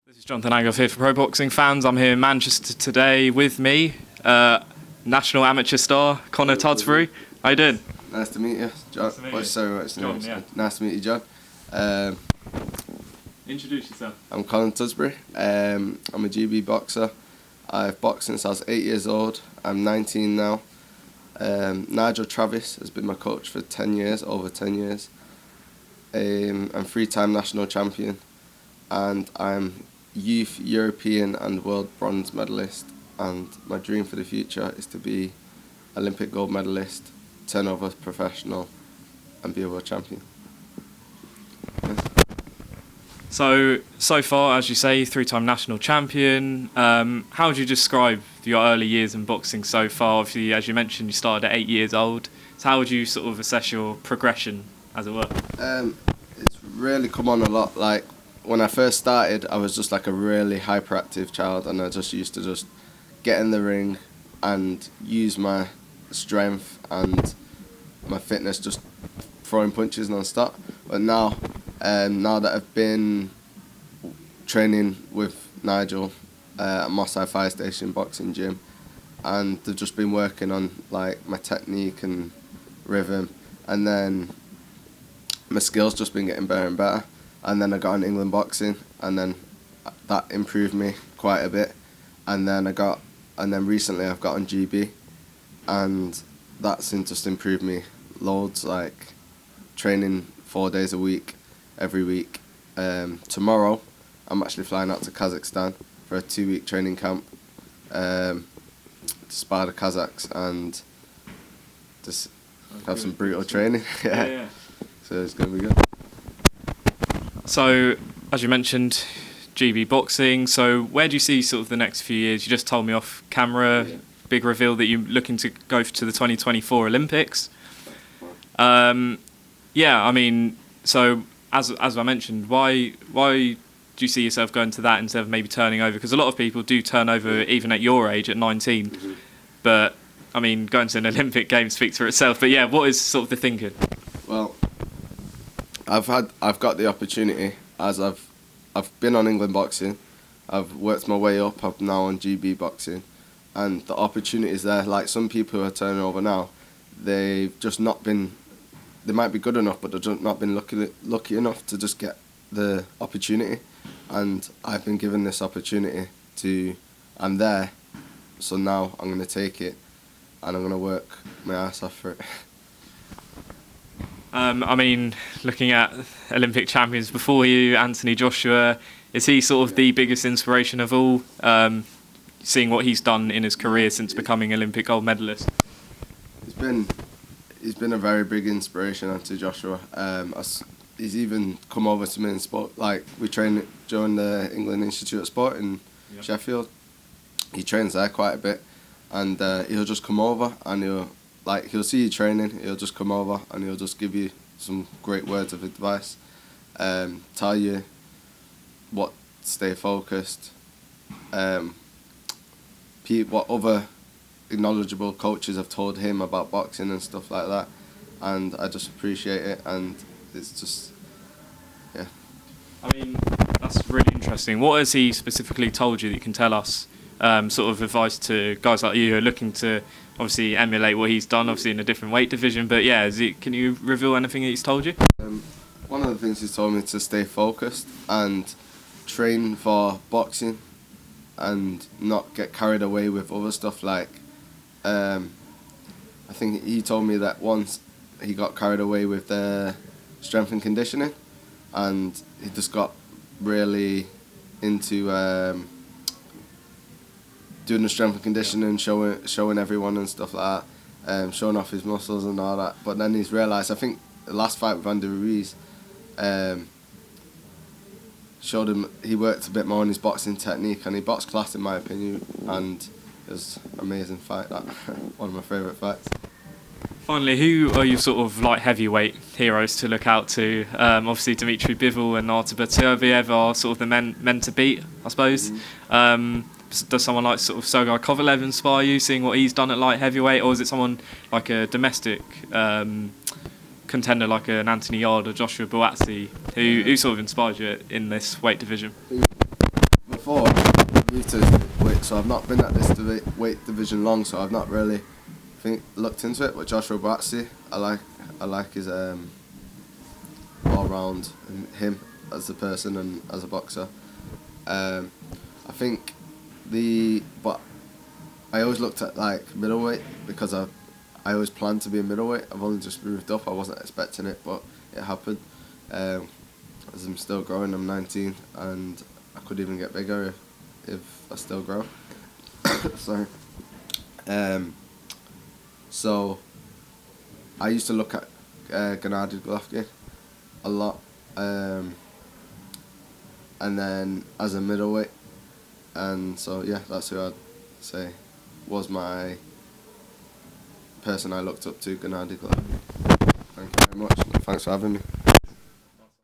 This is Jonathan Angoff here for Pro Boxing Fans. I'm here in Manchester today with me, national amateur star Connor Tudsbury. How you doing? Nice to meet you, John. Nice to meet you. Sorry, what's your name? John, yeah. Nice to meet you, John. Introduce yourself. I'm Colin Tudsbury. I'm a GB boxer. I've boxed since I was 8 years old. I'm 19 now. Nigel Travis has been my coach for 10 years, over 10 years. I'm three-time national champion, and I'm youth European and world bronze medalist. And my dream for the future is to be Olympic gold medalist, turn over professional, and be a world champion. So far, as you say, three-time national champion. How would you describe your early years in boxing so far? Obviously, as you mentioned, you started at 8 years old. So how would you sort of assess your progression, as it were? It's really come on a lot. Like, when I first started, I was just like a really hyperactive child, and I just used to just get in the ring and use my strength and my fitness, just throwing punches non-stop. But now that I've been training with Nigel at Moss Side Fire Station Boxing Gym, and they've just been working on like my technique and rhythm, and then my skills just been getting better and better. And then I got on England Boxing, and then that improved me quite a bit. And then recently I've got on GB, and that's just improved me loads. Like training 4 days a week, every week. Tomorrow I'm actually flying out to Kazakhstan for a 2-week training camp to spar the Kazakhs and just have some brutal training. Yeah. So it's going to be good. So, as you mentioned, GB boxing. So, where do you see sort of the next few years? You just told me off camera, big reveal that you're looking to go to the 2024 Olympics. Yeah, I mean, so as I mentioned, why do you see yourself going to that instead of maybe turning over? Because a lot of people do turn over even at your age, at 19. Mm-hmm. But I mean, going to an Olympic game speaks for itself. But yeah, what is sort of the thinking? Well, I've got the opportunity, as I've been on England Boxing, I've worked my way up. I'm now on GB Boxing, and the opportunity is there. Like some people who are turning over now, they've just not been. They might be good enough, but they've just not been lucky enough to just get the opportunity. And I've been given this opportunity I'm there, so now I'm going to take it, and I'm going to work my ass off for it. I mean, looking at Olympic champions before you, Anthony Joshua, is he sort of the biggest inspiration of all? Seeing what he's done in his career since becoming Olympic gold medalist. He's been a very big inspiration, Anthony Joshua. He's even come over to me in sport. Like we train during the England Institute of Sport in Sheffield. He trains there quite a bit, and he'll just come over and he'll see you training. He'll just come over and he'll just give you some great words of advice. Tell you what, stay focused. What other knowledgeable coaches have told him about boxing and stuff like that, and I just appreciate it. And it's just, yeah. I mean, that's really interesting. What has he specifically told you that you can tell us? Sort of advice to guys like you who are looking to obviously emulate what he's done, obviously in a different weight division. But yeah, can you reveal anything that he's told you? One of the things he's told me to stay focused and train for boxing and not get carried away with other stuff. Like, I think he told me that once he got carried away with the strength and conditioning, and he just got really into doing the strength and conditioning, showing everyone and stuff like that, showing off his muscles and all that. But then he's realised, I think the last fight with Andy Ruiz showed him he worked a bit more on his boxing technique, and he boxed class in my opinion, and it was an amazing fight. That one of my favourite fights. Finally, who are your sort of light heavyweight heroes to look out to? Obviously, Dmitry Bivol and Artur Beterbiev are sort of the men to beat, I suppose. Does someone like sort of Sergei Kovalev inspire you, seeing what he's done at light heavyweight, or is it someone like a domestic contender like an Anthony Yarde or Joshua Buatsi who sort of inspires you in this weight division? moved to weight, so I've not been at this weight division long, so I've not really looked into it. But Joshua Buatsi, I like his all round him as a person and as a boxer. I think but I always looked at like middleweight because I always planned to be a middleweight. I've only just moved up. I wasn't expecting it, but it happened. As I'm still growing, I'm 19, and I could even get bigger if I still grow. Sorry. So I used to look at Gennady Golovkin a lot, and then as a middleweight, and so yeah, that's who I'd say was my person I looked up to, Gennady Golovkin. Thank you very much. Thanks for having me.